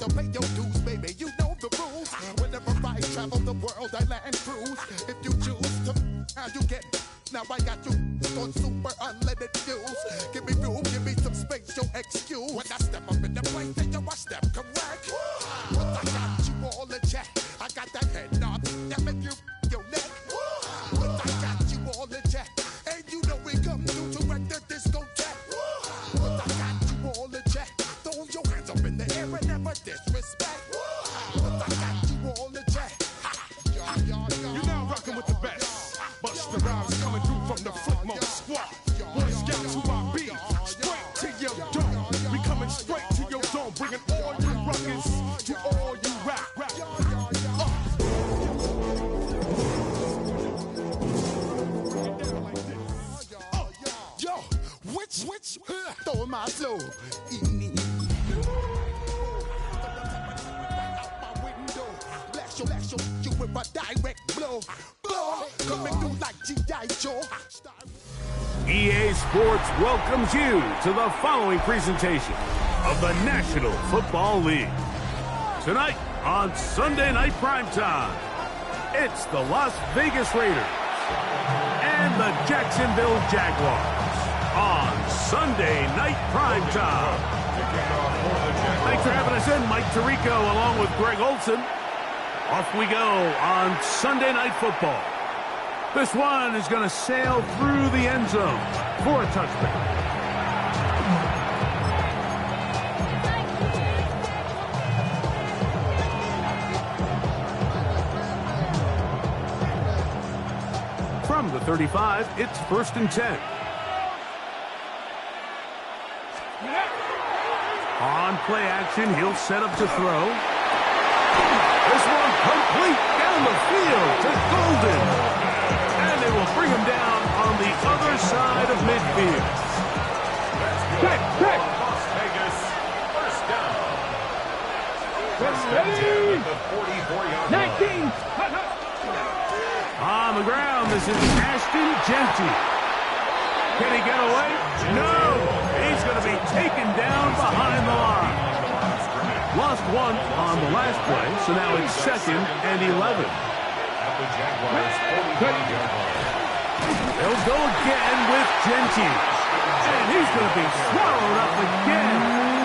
to pay your dues, baby. You know the rules. Whenever I travel the world, I land cruise. If you choose to, how you get. Now I got you on super unleaded fuels. Give me room, give me some space, your excuse. When I step up in the place, then you I step correct. But I got you all in check. I got that head nod that make you your neck. But I got you all in check. And you know we come through to wreck the discotheque. But I got you all in check. Throw your hands up in the air and never disrespect. But I got you all in check. You're now rocking with the best. Busta Rhymes coming through from the footmost squad. Boy Scouts who I be, straight to your dome. We coming straight to your dome, bringing all you ruckus to all you rap. Yo, which, throw my flow. Blast you with a direct blow. Coming through like G.I. Joe. EA Sports welcomes you to the following presentation of the National Football League. Tonight on Sunday Night Primetime, it's the Las Vegas Raiders and the Jacksonville Jaguars on Sunday Night Primetime. Thanks for having us in, Mike Tirico along with Greg Olson. Off we go on Sunday Night Football. This one is going to sail through the end zone for a touchdown. From the 35, it's 1st and 10. On play action, he'll set up to throw. This one complete down the field to Golden. And they will bring him down on the other side of midfield. Pick. Las Vegas, first down. First and 10 at the 44-yard line. 19. On the ground, this is Ashton Genty. Can he get away? No! He's going to be taken down behind the line. Lost one on the last play, so now it's 2nd and 11. At the Jaguars' 40-yard line. They'll go again with Genty. And he's going to be swallowed up again.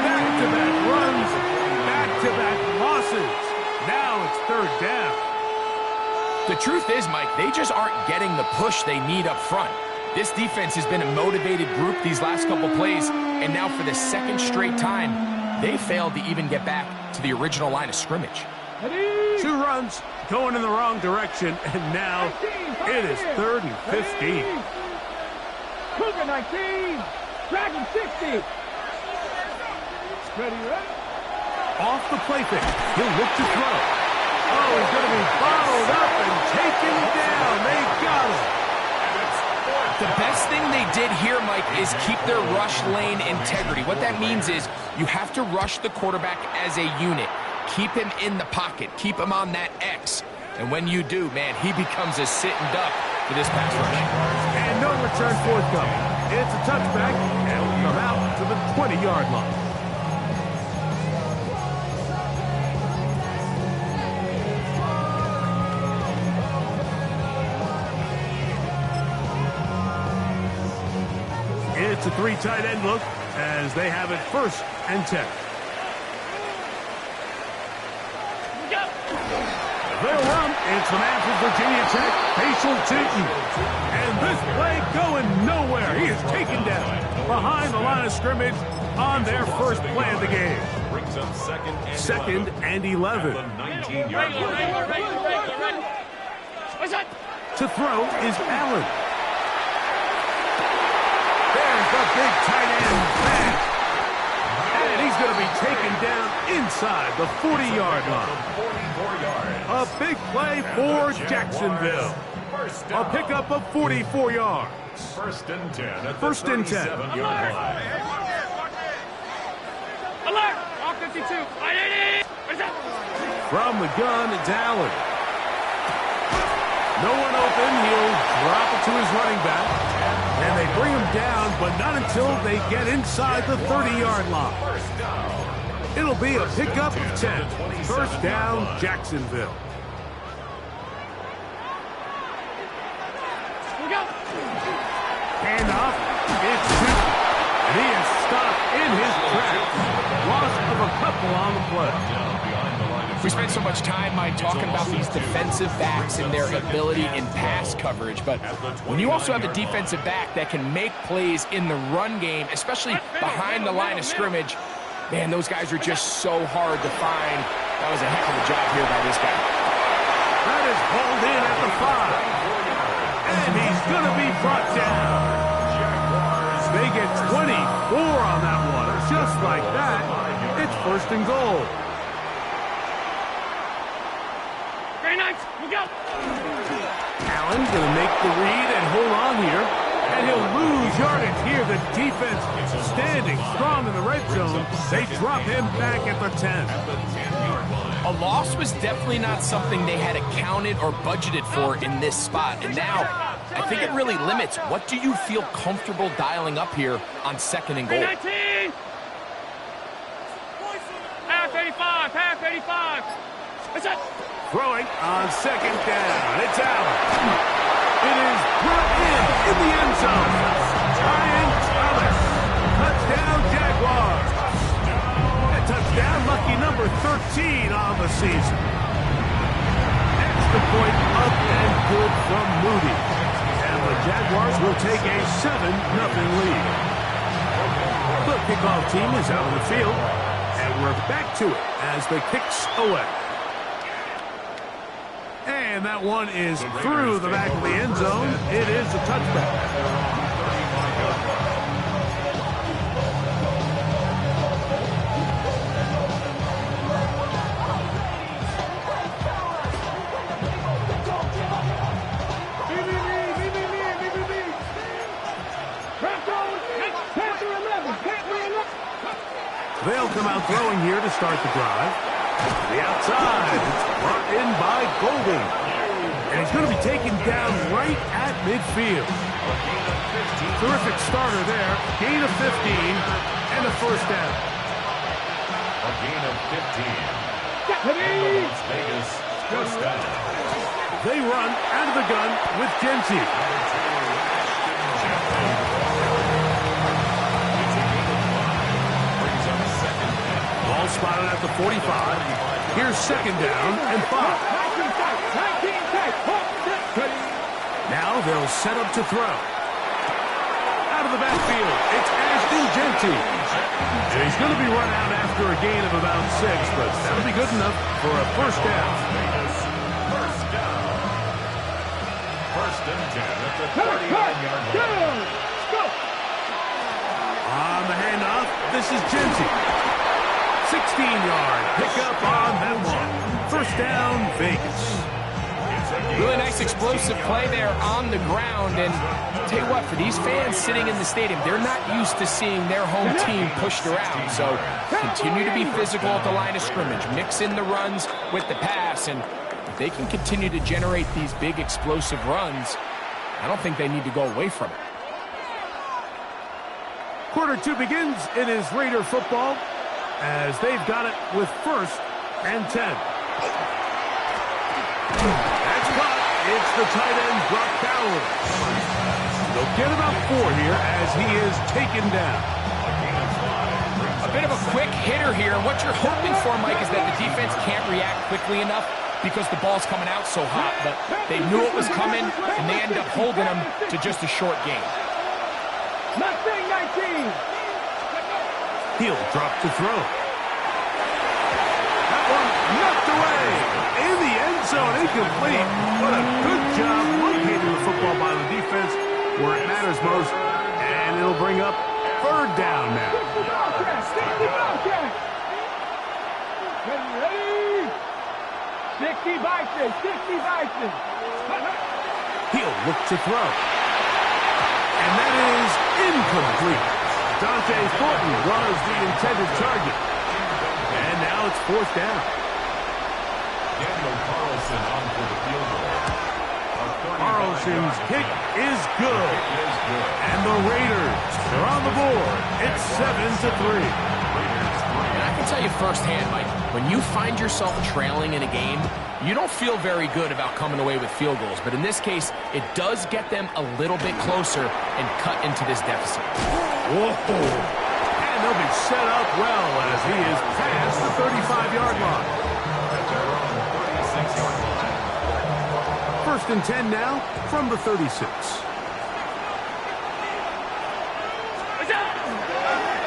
Back-to-back runs, back-to-back losses. Now it's 3rd down. The truth is, Mike, they just aren't getting the push they need up front. This defense has been a motivated group these last couple plays, and now for the 2nd straight time, they failed to even get back to the original line of scrimmage. 2 runs going in the wrong direction, and now it is 3rd and 15. Cougar 19. Dragon 60. Ready, right? Off the play fake. He'll look to throw. Oh, he's going to be bottled up and taken down. They got him. The best thing they did here, Mike, is keep their rush lane integrity. What that means is you have to rush the quarterback as a unit. Keep him in the pocket. Keep him on that X. And when you do, man, he becomes a sitting duck for this pass rush. And no return forthcoming. It's a touchback, and will come out to the 20-yard line. It's a 3 tight end look as they have it 1st and 10. They'll run. It's the man from Virginia Tech, Facial Tinton. And this play going nowhere. He is taken down behind the line of scrimmage on their first play of the game. Brings up 2nd and 11. At the 19-yard line. To throw is Allen. There's the big tight end back. And he's going to be taken down inside the 40-yard line. A big play for Jacksonville. A pickup of 44 yards. 1st and 10 at the 1st and 10. 37-yard line. Alert! All 52. From the gun, it's Allen. No one open. He'll drop it to his running back. And they bring him down, but not until they get inside the 30-yard line. First down. It'll be a pickup of 10. First down, Jacksonville. Hand off. It's two. And he is stopped in his tracks. Loss of a couple on the play. We spent so much time, Mike, talking about these defensive backs and their ability in pass coverage. But when you also have a defensive back that can make plays in the run game, especially behind the line of scrimmage, man, those guys are just so hard to find. That was a heck of a job here by this guy. That is hauled in at the 5. And he's going to be brought down. They get 24 on that one. Just like that, it's first and goal. Very nice. Look out. Allen going to make the read and hold on here. And he'll lose yardage here. The defense standing strong in the red zone. They drop him back at the 10. A loss was definitely not something they had accounted or budgeted for in this spot. And now, I think it really limits. What do you feel comfortable dialing up here on second and goal? 19. Half 85. Half 85. That's it. Throwing on second down. It's Allen. It is brought in the end zone. Ryan Thomas. Touchdown, Jaguars. A touchdown, lucky number 13 on the season. Extra point up and good from Moody. And the Jaguars will take a 7-0 lead. The kickoff team is out on the field. And we're back to it as the kicks away. And that one is through the back of the end zone. It is a touchback. They'll come out throwing here to start the drive. The outside, it's brought in by Golden. And he's going to be taken down right at midfield. Terrific starter there. Gain of 15 and a first down. A gain of 15. Las Vegas, first down. They run out of the gun with Genty. Ball spotted at the 45. Here's second down and 5. Now they'll set up to throw. Out of the backfield, it's Ashton Genty. And he's going to be run out after a gain of about 6, but that'll be good enough for a first down. First down. First and 10 at the 39-yard line. On the handoff, this is Genty. 16-yard pickup on that one. First down, Vegas. Really nice explosive play there on the ground. And I'll tell you what, for these fans sitting in the stadium, they're not used to seeing their home team pushed around. So continue to be physical at the line of scrimmage. Mix in the runs with the pass. And if they can continue to generate these big explosive runs, I don't think they need to go away from it. Quarter 2 begins. It is Raider football as they've got it with first and 10. That's caught. It's the tight end, Brock Bowers. They'll get about 4 here as he is taken down. A bit of a quick hitter here. What you're hoping for, Mike, is that the defense can't react quickly enough because the ball's coming out so hot. But they knew it was coming, and they end up holding them to just a short game. Mustang 19. He'll drop to throw. That one knocked away. In the end zone, incomplete. What a good job locating the football by the defense where it matters most. And it'll bring up third down now. 60 Bison, 60 Bison. He'll look to throw. And that is incomplete. Dante Thornton was the intended target. And now it's fourth down. Daniel Carlson on for the field goal. Carlson's kick is good. And the Raiders are on the board. It's 7-3. And I can can tell you firsthand, Mike, when you find yourself trailing in a game, you don't feel very good about coming away with field goals. But in this case, it does get them a little bit closer and cut into this deficit. Whoa. And they'll be set up well as he is past the 35-yard line. First and 10 now from the 36.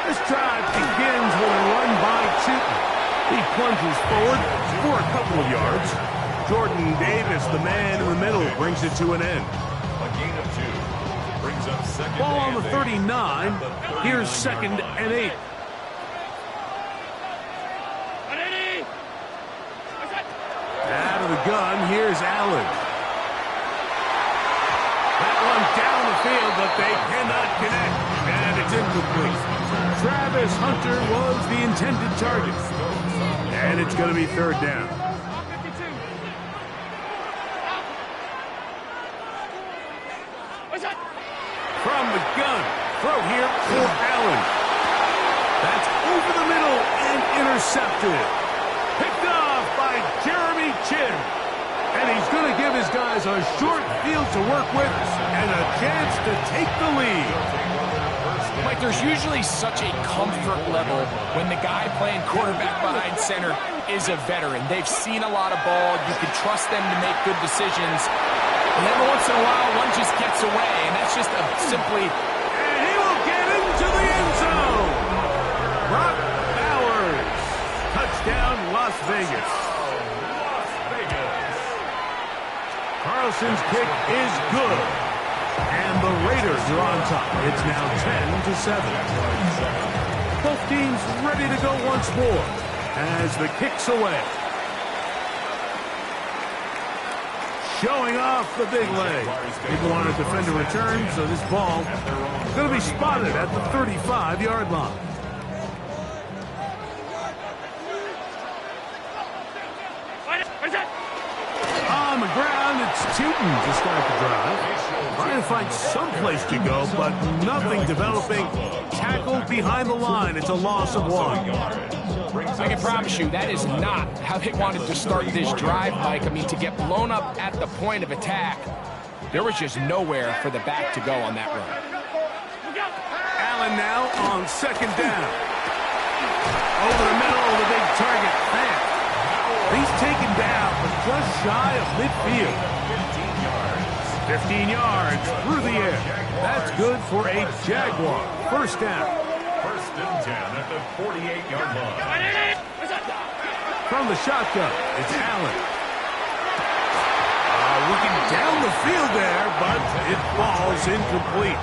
This drive begins with a run by Chooton. He plunges forward for a couple of yards. Jordan Davis, the man in the middle, brings it to an end. A gain of 2. Brings up second. Ball on the 39. Here's second and 8. Out of the gun, here's Allen. That one down the field, but they cannot connect. And it's incomplete. Travis Hunter was the intended target. And it's going to be third down. From the gun, throw here for Allen. That's over the middle and intercepted. Picked off by Jeremy Chin. And he's going to give his guys a short field to work with and a chance to take the lead. Mike, there's usually such a comfort level when the guy playing quarterback behind center is a veteran. They've seen a lot of ball. You can trust them to make good decisions. And every once in a while, one just gets away, and that's just simply... And he will get into the end zone. Brock Bowers. Touchdown, Las Vegas. Carlson's kick is good. And the Raiders are on top. It's now 10-7. Both teams ready to go once more as the kick's away. Showing off the big leg. People want to defend a return, so this ball is going to be spotted at the 35-yard line. On the ground, it's Chooton to start the drive. Trying to find some place to go, but nothing developing. Tackled behind the line. It's a loss of 1. I can promise you that is not how they wanted to start this drive, Mike. I mean, to get blown up at the point of attack, there was just nowhere for the back to go on that run. Allen now on second down. Over the middle of the big target. Man, he's taken down, but just shy of midfield. 15 yards through the air. That's good for a Jaguar. First down. First and 10 at the 48-yard line. From the shotgun, it's Allen. Looking down the field there, but it falls incomplete.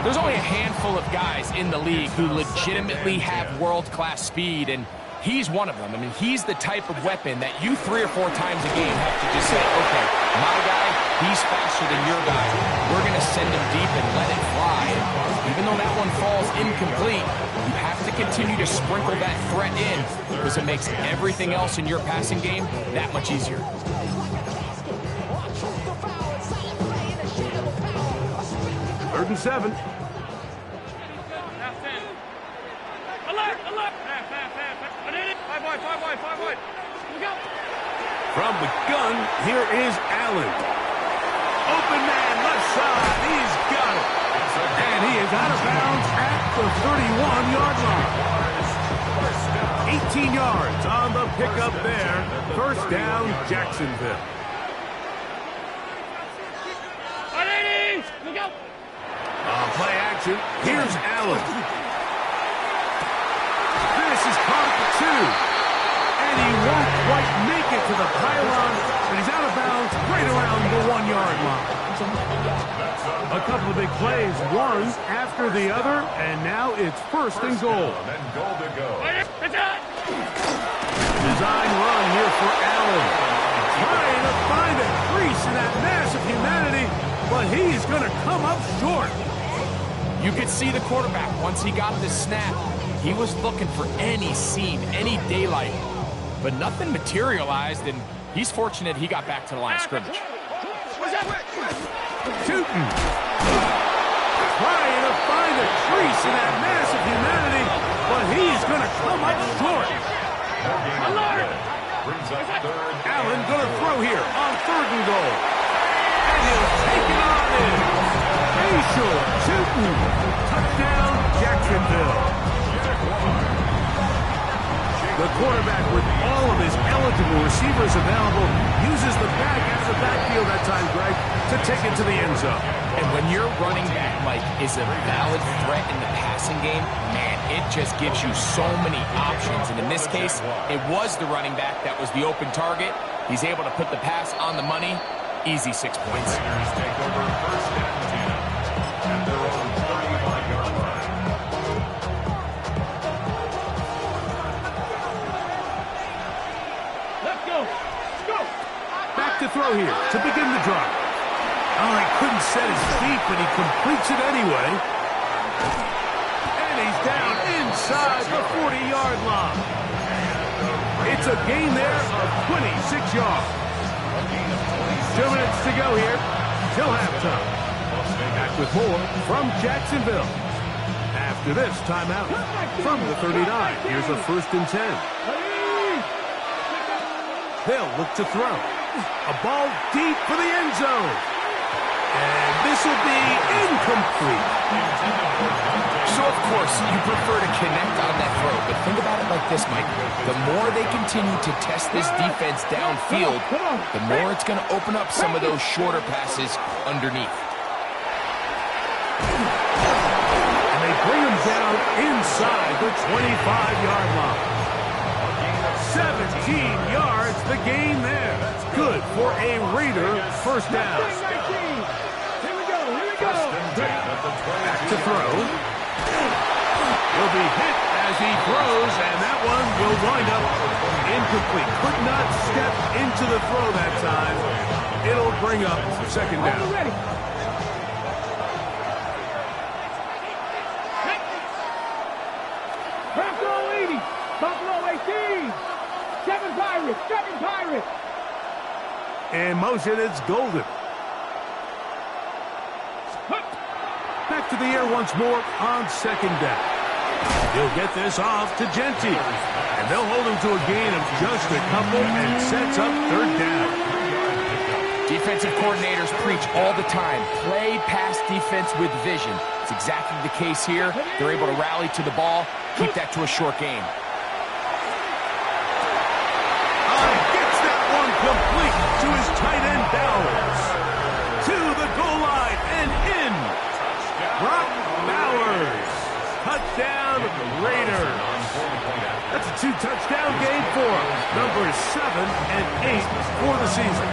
There's only a handful of guys in the league who legitimately have world-class speed, and he's one of them. I mean, he's the type of weapon that you 3 or 4 times a game have to just say, okay, my guy, he's faster than your guy. We're going to send him deep and let it fly. And even though that one falls incomplete, you have to continue to sprinkle that threat in because it makes everything else in your passing game that much easier. Third and 7. Alert! Alert! Five wide. From the gun, here is Allen. Open man, left side. He's got it. And he is out of bounds at the 31-yard line. 18 yards on the pickup there. First down, Jacksonville. Play action. Here's Allen. This is caught at the 2. And he won't quite make it to the pylon. And he's out of bounds right around the 1-yard line. A couple of big plays, one after the other, and now it's first and goal. And goal to go. Design run here for Allen. Trying to find a crease in that mass of humanity, but he's going to come up short. You could see the quarterback, once he got the snap, he was looking for any seam, any daylight. But nothing materialized, and he's fortunate he got back to the line of scrimmage. Chooton trying to find a crease in that mass of humanity, but he's going to come up short. Brings up third. Allen going to throw here on 3rd and goal. And he'll take it on in. Facial shooting. Touchdown, Jacksonville. The quarterback, with all of his eligible receivers available, uses the back as the backfield that time, Greg, to take it to the end zone. And when your running back, Mike, is a valid threat in the passing game, man, it just gives you so many options. And in this case, it was the running back that was the open target. He's able to put the pass on the money. Easy 6 points. Raiders take over 1st and 10 at their own 35-yard line. Let's go. Let's go. Back to throw here to begin the drive. Oh, he couldn't set his feet, but he completes it anyway. And he's down inside the 40-yard line. It's a gain there of 26 yards. 2 minutes to go here till halftime. Back with more from Jacksonville. After this timeout from the 39, here's a 1st and 10. They'll look to throw. A ball deep for the end zone. And this will be incomplete. So, of course, you prefer to connect on that throw, but think about it like this, Mike. The more they continue to test this defense downfield, the more it's going to open up some of those shorter passes underneath. And they bring him down inside the 25-yard line. 17 yards, the gain there. Good for a Raider 1st down. Back to throw. He'll be hit as he throws, and that one will wind up incomplete. Could not step into the throw that time. It'll bring up 2nd down. Buffalo 18. 7 Pirates. 7 Pirates. In motion, it's Golden. Back to the air once more on 2nd down. He'll get this off to Genty. And they'll hold him to a gain of just a couple and sets up 3rd down. Defensive coordinators preach all the time, play pass defense with vision. It's exactly the case here. They're able to rally to the ball, keep that to a short game. Gets that one complete to his tight end Bowers. To the goal line and in. Brock Bowers. Touchdown, Raiders. That's a 2-touchdown game for him. Numbers 7 and 8 for the season.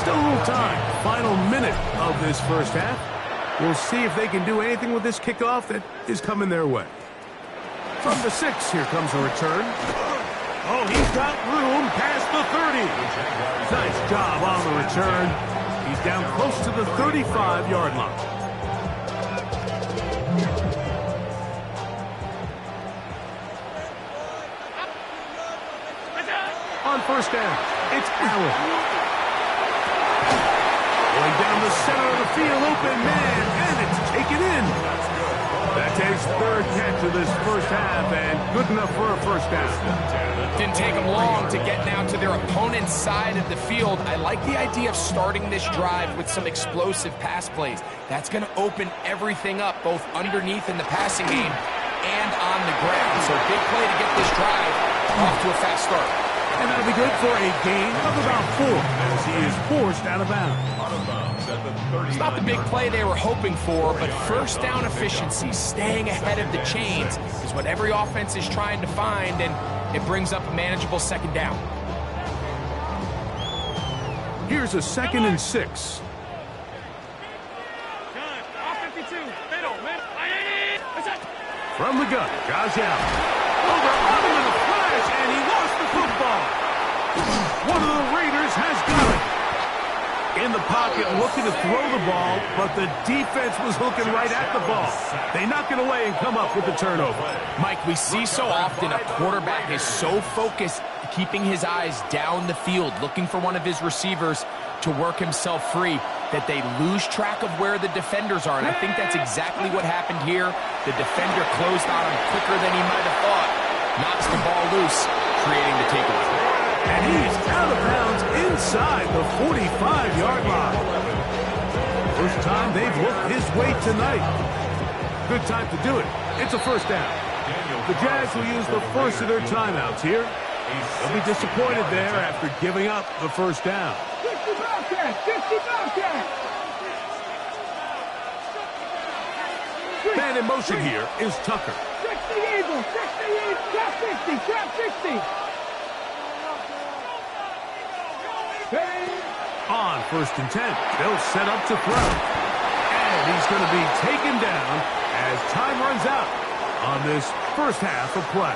Still a little time. Final minute of this 1st half. We'll see if they can do anything with this kickoff that is coming their way. From the 6, here comes a return. Oh, he's got room past the 30. Nice job on the return. He's down close to the 35-yard line. On 1st down, it's Allen. Going down the center of the field, open man, and it's taken in. That's his 3rd catch of this 1st half, and good enough for a 1st down. Didn't take them long to get now to their opponent's side of the field. I like the idea of starting this drive with some explosive pass plays. That's going to open everything up, both underneath in the passing game and on the ground. So big play to get this drive off to a fast start. And that'll be good for a gain of about 4 as he is forced out of bounds. It's not the big play they were hoping for, but 1st down efficiency, staying ahead of the chains, is what every offense is trying to find, and it brings up a manageable 2nd down. Here's a 2nd and 6. From the gun, Josh Allen. Over Autumn in a flash, and he lost the football. One of the Raiders has got it. In the pocket, looking to throw the ball, but the defense was looking right at the ball. They knock it away and come up with the turnover. Mike, we see so often a quarterback is so focused, keeping his eyes down the field, looking for one of his receivers to work himself free. that they lose track of where the defenders are, and I think that's exactly what happened here. The defender closed on him quicker than he might have thought. Knocks the ball loose, creating the takeaway. And he's out of bounds inside the 45-yard line. First time they've looked his way tonight. Good time to do it. It's a first down. The Jags will use the first of their timeouts here. They'll be disappointed there after giving up the first down. 50 Bobcats! 50 Bobcats! Man in motion here is Tucker. 60 Eagles! 60 Eagles! Trap 60! Trap 60! On first and 10, they'll set up to throw. And he's going to be taken down as time runs out on this first half of play.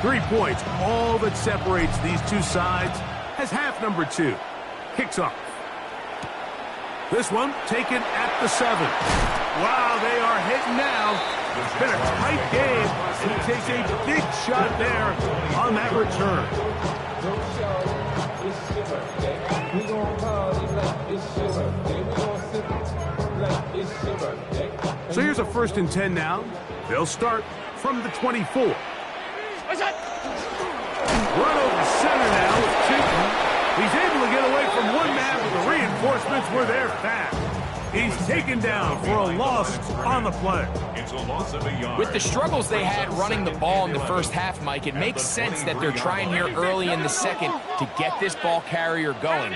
Three points, all that separates these two sides, as half number 2 kicks off. This one taken at the 7. Wow, they are hitting now. It's been a tight game, and he takes a big shot there on that return. So here's a first and 10 now. They'll start from the 24. Run over center now with Chipman. He's able to get away from one man, but the reinforcements were there fast. He's taken down for a loss on the play. It's a loss of a yard. With the struggles they had running the ball in the first half, Mike, it makes sense that they're trying here early in the second to get this ball carrier going.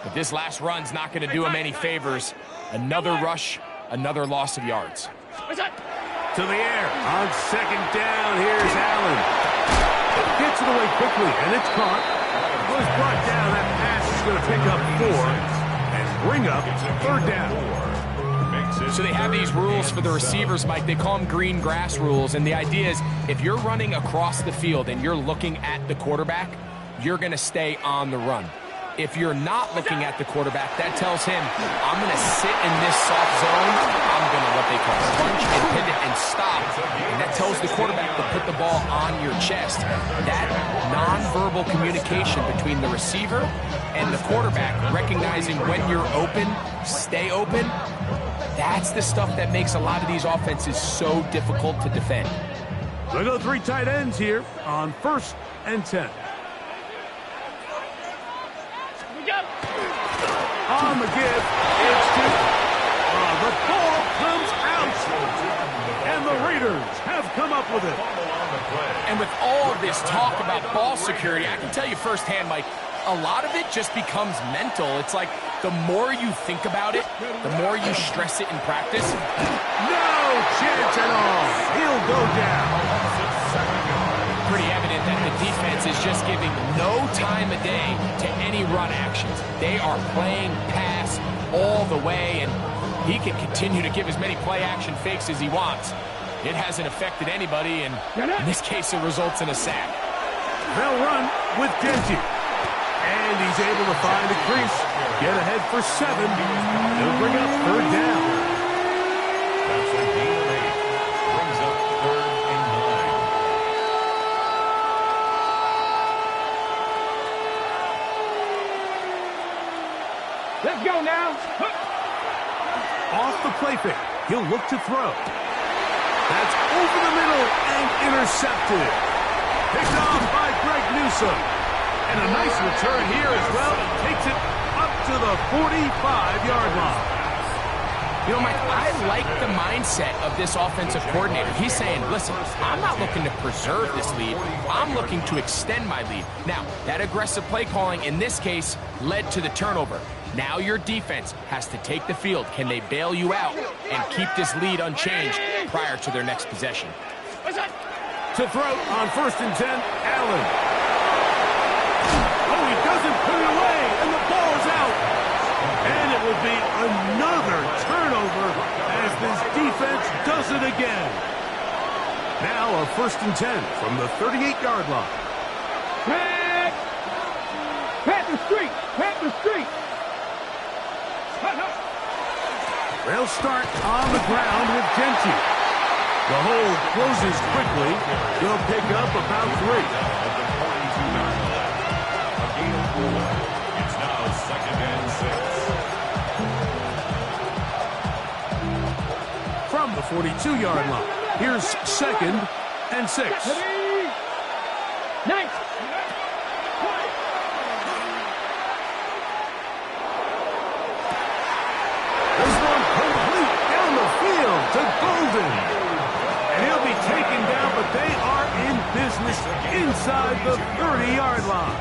But this last run's not going to do him any favors. Another rush, another loss of yards. To the air. On second down, here's Allen. Gets it away quickly, and it's caught. Was brought down. That pass is going to pick up 4 and bring up third down. So they have these rules for the receivers, Mike. They call them green grass rules, and the idea is if you're running across the field and you're looking at the quarterback, you're going to stay on the run. If you're not looking at the quarterback, that tells him, I'm going to sit in this soft zone. I'm going to what they call crunch and pivot and stop. And that tells the quarterback to put the ball on your chest. That nonverbal communication between the receiver and the quarterback, recognizing when you're open, stay open, that's the stuff that makes a lot of these offenses so difficult to defend. They go 3 tight ends here on first and 10. On the give, it's Duke. The ball comes out, and the Raiders have come up with it. And with all of this talk about ball security, I can tell you firsthand, Mike, a lot of it just becomes mental. It's like the more you think about it, the more you stress it in practice. No chance at all. He'll go down. Pretty evident that the defense is just giving no time of day to any run actions. They are playing pass all the way, and he can continue to give as many play-action fakes as he wants. It hasn't affected anybody, and in this case, it results in a sack. They'll run with Genty. And he's able to find a crease. Get ahead for 7. It'll bring up third down. That's a gain of 8. Brings up 3rd and 9. Let's go now. Off the play fake. He'll look to throw. That's over the middle and intercepted. Picked off by Greg Newsome. And a nice return here as well. It takes it up to the 45-yard line. You know, Mike, I like the mindset of this offensive coordinator. He's saying, listen, I'm not looking to preserve this lead. I'm looking to extend my lead. Now, that aggressive play calling in this case led to the turnover. Now your defense has to take the field. Can they bail you out and keep this lead unchanged prior to their next possession? To throw on first and 10, Allen. Oh, he doesn't put it away, and the ball is out. And it will be another turnover as this defense does it again. Now a first and 10 from the 38-yard line. Pat the street! Pat the street! They'll start on the ground with Genty. The hole closes quickly. They'll pick up about 3. It's now 2nd and 6. From the 42-yard line, here's 2nd and 6. Nice. This one complete down the field to Golden. And he'll be taken down, but they are in business inside the 30-yard line.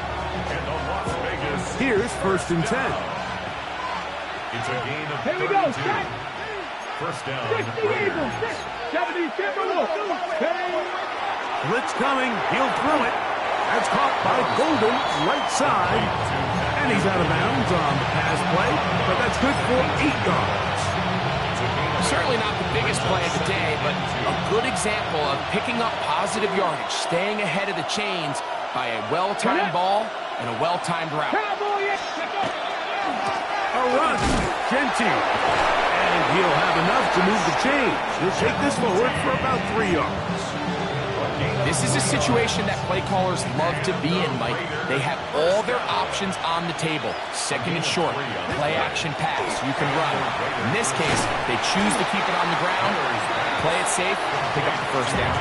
And the Las Vegas. Here's 1st and 10. It's a gain of Here we go. 32. Set. 1st down. 60 Eagles. 70 Timberwolves. Blitz coming. He'll throw it. That's caught by Golden, right side. And he's out of bounds on the pass play, but that's good for 8 yards. Certainly not the biggest play of the day, but a good example of picking up positive yardage, staying ahead of the chains by a well-timed ball and a well-timed route. A run. Genty. And he'll have enough to move the chains. He'll take this forward for about 3 yards. This is a situation that play callers love to be in, Mike. They have all their options on the table. 2nd and short, play action pass, you can run. In this case, they choose to keep it on the ground, play it safe, pick up the 1st down.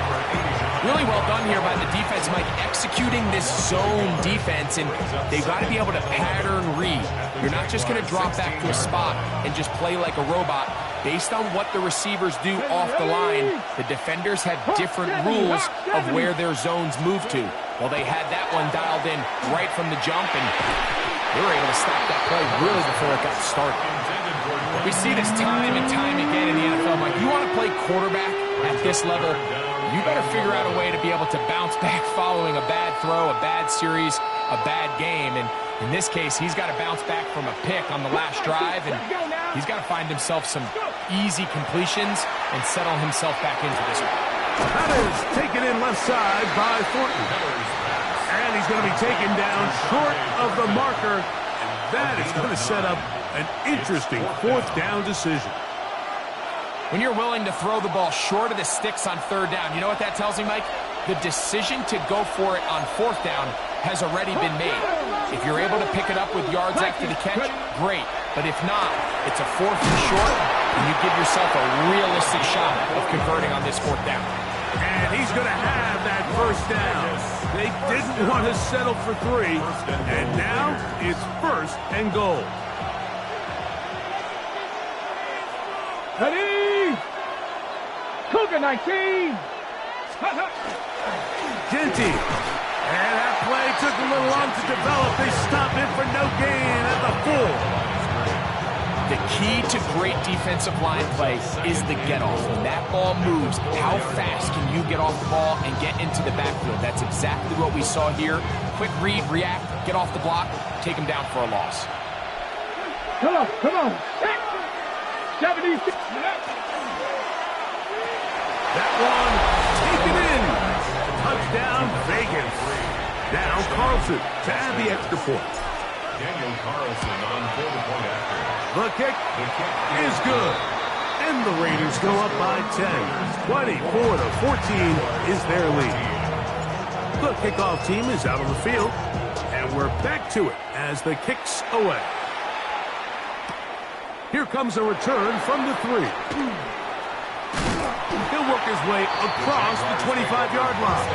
Really well done here by the defense, Mike, executing this zone defense, and they've got to be able to pattern read. You're not just going to drop back to a spot and just play like a robot. Based on what the receivers do off the line, the defenders have different rules of where their zones move to. Well, they had that one dialed in right from the jump, and they were able to stop that play really before it got started. We see this time and time again in the NFL, Mike. You want to play quarterback at this level, you better figure out a way to be able to bounce back following a bad throw, a bad series, a bad game. And in this case, he's got to bounce back from a pick on the last drive, and he's got to find himself some easy completions and settle himself back into this one. That is taken in left side by Thornton. And he's going to be taken down short of the marker. And that is going to set up an interesting 4th down decision. When you're willing to throw the ball short of the sticks on 3rd down, you know what that tells me, Mike? The decision to go for it on 4th down has already been made. If you're able to pick it up with yards after the catch, great. But if not, it's a 4th and short, and you give yourself a realistic shot of converting on this 4th down. And he's going to have that 1st down. They didn't want to settle for 3, and now it's 1st and goal. Ready? Cougar 19. Genty. And that play took a little long to develop. They stop it for no gain at the 4. The key to great defensive line play is the get-off. When that ball moves, how fast can you get off the ball and get into the backfield? That's exactly what we saw here. Quick read, react, get off the block, take him down for a loss. Come on, come on. 76. That one taken in. Touchdown, Vegas. Now Carlson to add the extra point. Daniel Carlson on for the point after. The kick is good. And the Raiders go up by 10. 24-14 is their lead. The kickoff team is out on the field. And we're back to it as the kick's away. Here comes a return from the 3. He'll work his way across the 25-yard line.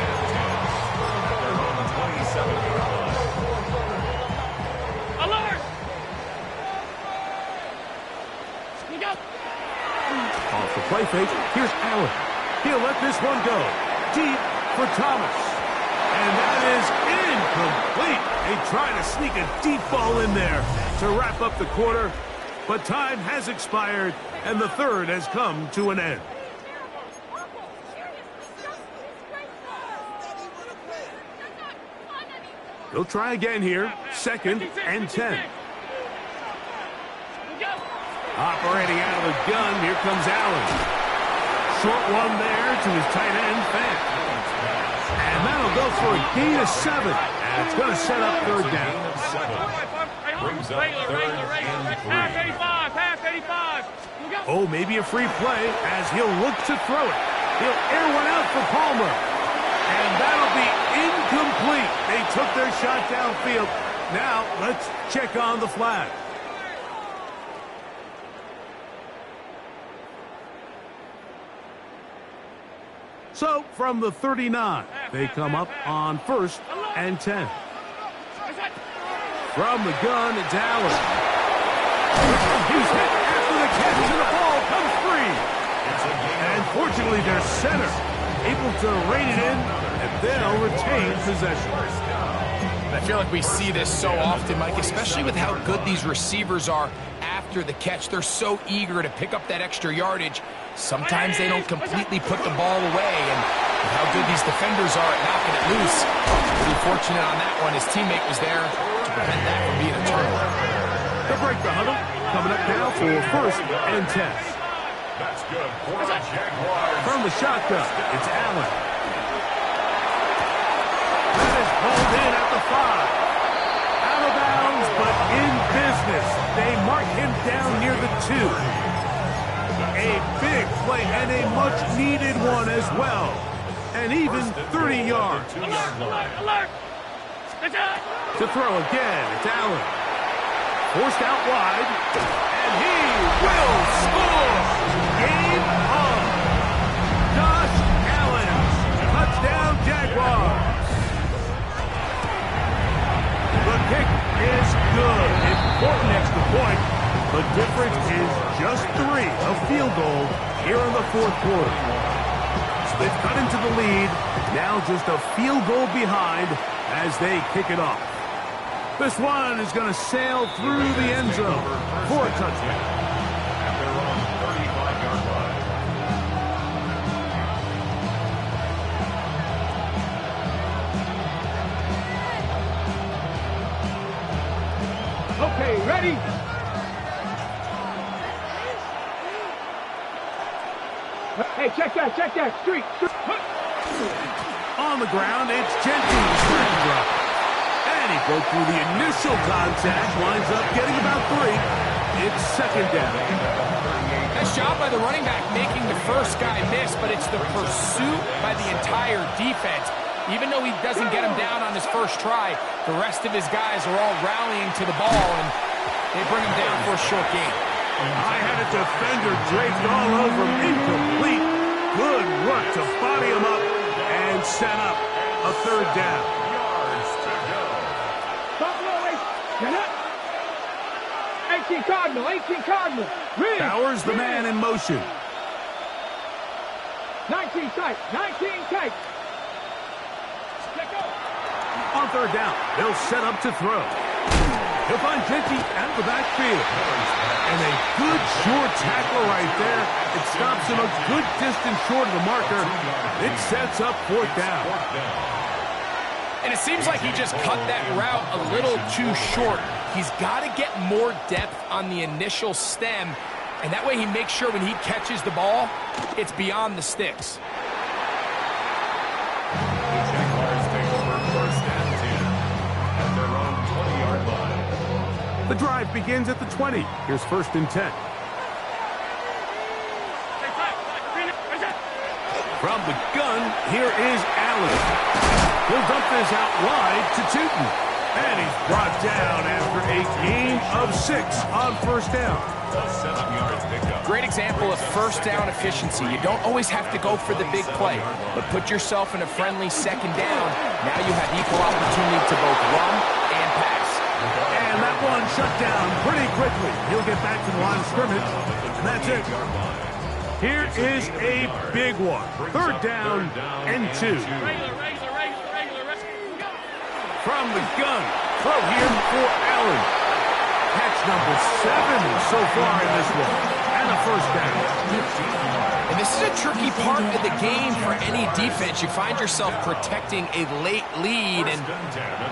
They're on the 27-yard line. Alert! Off the play fake, here's Allen. He'll let this one go. Deep for Thomas. And that is incomplete. They try to sneak a deep ball in there to wrap up the quarter. But time has expired, and the 3rd has come to an end. They'll try again here. 2nd and 10. Operating out of the gun, here comes Allen. Short one there to his tight end, Fant. And that'll go for a gain of 7. And it's going to set up 3rd down. Brings up 3rd and 3. Pass 85, pass 85. 85. Oh, maybe a free play as he'll look to throw it. He'll air one out for Palmer. And that'll be incomplete. They took their shot downfield. Now, let's check on the flag. So, from the 39, they come up on 1st and 10. From the gun, it's Allen. He's hit after the catch, and the ball comes free. And fortunately, their center able to rein it in, and they'll retain possession. I feel like we see this so often, Mike, especially with how good these receivers are after the catch. They're so eager to pick up that extra yardage. Sometimes they don't completely put the ball away, and with how good these defenders are at knocking it loose. Pretty fortunate on that one. His teammate was there to prevent that from being a turnover. They'll break the huddle. Coming up now for 1st and 10. That's good for the Jaguars. From the shotgun, it's Allen. That is pulled in at the 5. Out of bounds, but in business. They mark him down near the 2. A big play and a much-needed one as well. And even 30 yards. Alert! To throw again, it's Allen. Forced out wide, and he will score! Game on! Josh Allen, touchdown Jaguars! The kick is good. Important extra point. The difference is just 3, a field goal here in the 4th quarter. So they've cut into the lead, now just a field goal behind as they kick it off. This one is going to sail through the end zone for a touchdown. At their own 35-yard line. Okay, ready? Hey, check that, street. On the ground, it's Jenkins trying to drop. And he broke through the initial contact, winds up getting about 3. It's 2nd down. Nice job by the running back making the first guy miss, but it's the pursuit by the entire defense. Even though he doesn't get him down on his first try, the rest of his guys are all rallying to the ball, and they bring him down for a short gain. I had a defender draped all over him, incomplete. Good work to body him up and set up a 3rd down. Yards to go. Get up. 18 Cardinal. Real. Bowers the man in motion. 19 tight. On 3rd down, they'll set up to throw. He'll find Jenkins out of the backfield. And a good short tackle right there. It stops him a good distance short of the marker. It sets up 4th down. And it seems like he just cut that route a little too short. He's got to get more depth on the initial stem, and that way he makes sure when he catches the ball, it's beyond the sticks. The Jaguars take over 1st and 10 at their own 20-yard line. The drive begins at the 20. Here's 1st and 10. From the gun, here is Allen. He'll dump this out wide to Tootin. And he's brought down after a gain of 6 on 1st down. 7 yards picked up. Great example of 1st down efficiency. You don't always have to go for the big play, but put yourself in a friendly 2nd down. Now you have equal opportunity to both run and pass. And that one shut down pretty quickly. He'll get back to the line of scrimmage, and that's it. Here is a big one. 3rd down and 2. From the gun, throw here for Allen. Catch number 7 so far in this one. And a 1st down. And this is a tricky part of the game for any defense. You find yourself protecting a late lead, and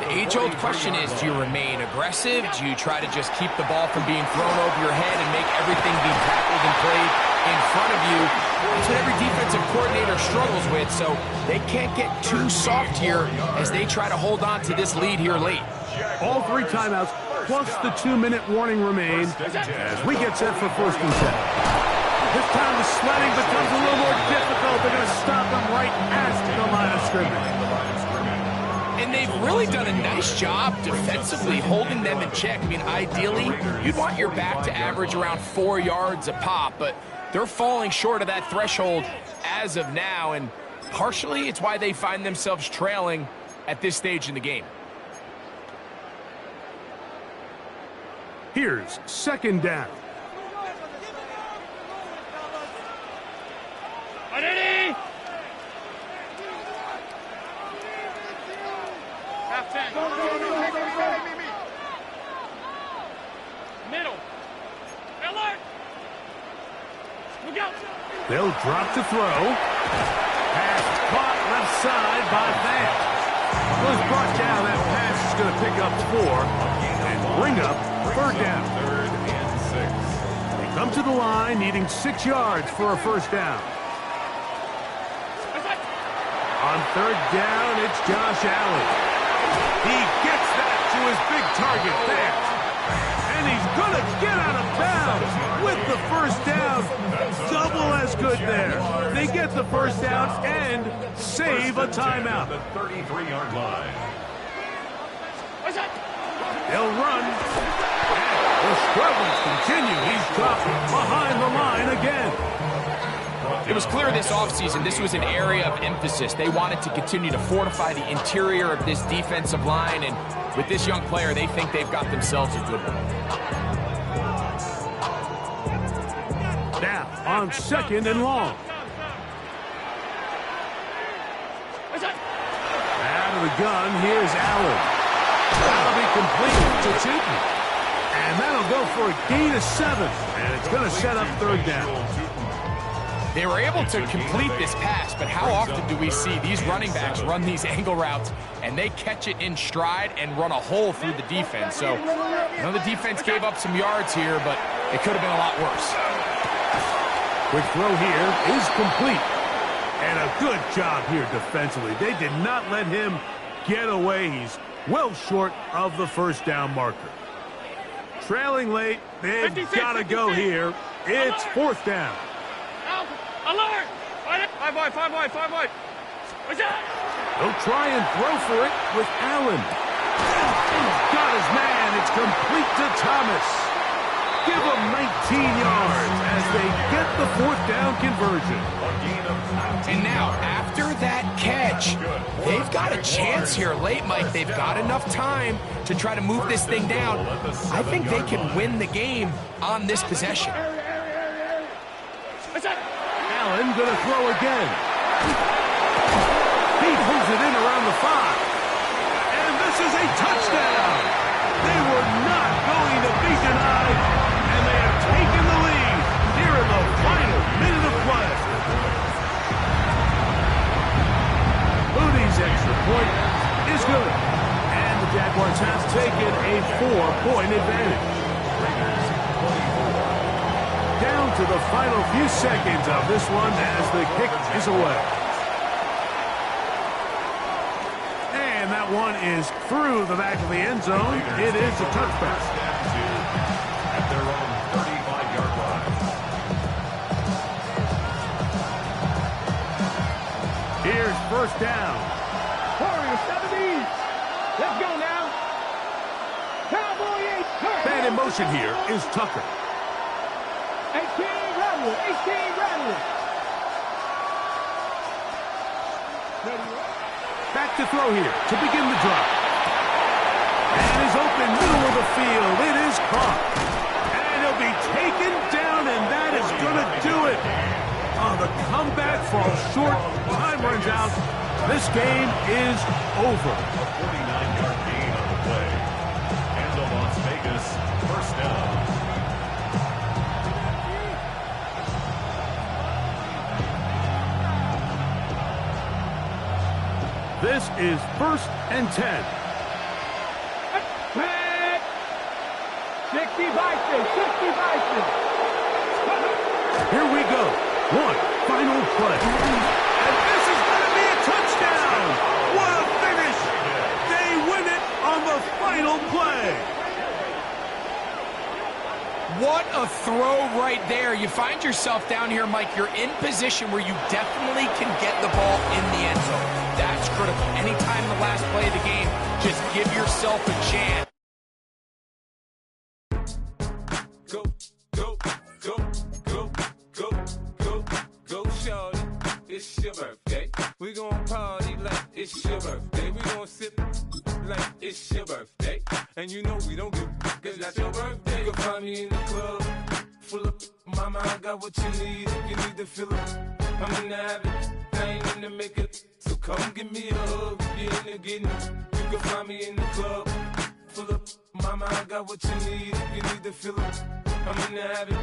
the age-old question is, do you remain aggressive? Do you try to just keep the ball from being thrown over your head and make everything be tackled and played in front of you? That's what every defensive coordinator struggles with, so they can't get too soft here as they try to hold on to this lead here late. All 3 timeouts plus the 2-minute warning remain as we get set for 1st and 10. This time the sledding becomes a little more difficult. They're going to stop him right at the line of scrimmage. And they've really done a nice job defensively holding them in check. I mean, ideally, you'd want your back to average around 4 yards a pop, but they're falling short of that threshold as of now, and partially it's why they find themselves trailing at this stage in the game. Here's 2nd down. Ready? Half 10. Middle. Alert. Look out. They'll drop to throw. Pass caught left side by Vance. Was brought down. That pass is going to pick up 4 and bring up 3rd down. 3rd and 6. They come to the line needing 6 yards for a 1st down. On 3rd down, it's Josh Allen. He gets that to his big target, Vance. And he's going to get out of bounds with the 1st down. Double as good there. They get the 1st down and save a timeout. The 33-yard line. They'll run. And the struggles continue. He's dropped behind the line again. It was clear this offseason this was an area of emphasis. They wanted to continue to fortify the interior of this defensive line, and with this young player, they think they've got themselves a good one. Now, on 2nd and long. Out of the gun, here's Allen. That'll be complete to Tootin. And that'll go for a gain of 7. And it's going to set up 3rd down. They were able to complete this pass, but how often do we see these running backs run these angle routes and they catch it in stride and run a hole through the defense? So, I know the defense gave up some yards here, but it could have been a lot worse. Quick throw here is complete. And a good job here defensively. They did not let him get away. He's well short of the 1st down marker. Trailing late, they've got to go here. It's 4th down. Alert! 5 wide, 5 wide, 5 wide. What's that? They'll try and throw for it with Allen. He's got his man. It's complete to Thomas. Give him 19 yards as they get the 4th down conversion. And now, after that catch, they've got a chance here late, Mike. They've got enough time to try to move this thing down. I think they can win the game on this possession. Allen going to throw again. He pulls it in around the 5. And this is a touchdown. They were not going to be denied, and they have taken the lead here in the final minute of play. Moody's extra point is good, and the Jaguars have taken a 4-point advantage. Down to the final few seconds of this one as the kick is away. And that one is through the back of the end zone. It is a touchback. At their own 35-yard line. Here's 1st down. Warriors 70s. Let's go now. Cowboy 8. Man in motion here is Tucker. 18 Redwood. 18 Redwood. Back to throw here to begin the drive. And is open middle of the field. It is caught. And he'll be taken down, and that is going to do it. Oh, the comeback falls short. Time runs out. This game is over. A 49-yard gain on the play. And the Las Vegas 1st down. This is 1st and 10. 60 Bison, 60 Bison. Here we go. One final play. And this is going to be a touchdown. What a finish. They win it on the the final play. What a throw right there. You find yourself down here, Mike. You're in position where you definitely can get the ball in the end zone. That's critical. Anytime the last play of the game, just give yourself a chance. Go, go, go, go, go, go, go, shorty. It's your birthday. We gon' party like it's your birthday. We gon' sip like it's your birthday. And you know we don't give cause that's your birthday. You can find me in the club, full of mama, I got what you need. If you need to fill up, I'm in the habit, I ain't in the makeup. So come give me a hug, if you're in the getting. You can find me in the club, full of mama, I got what you need. If you need to fill up, I'm in the habit.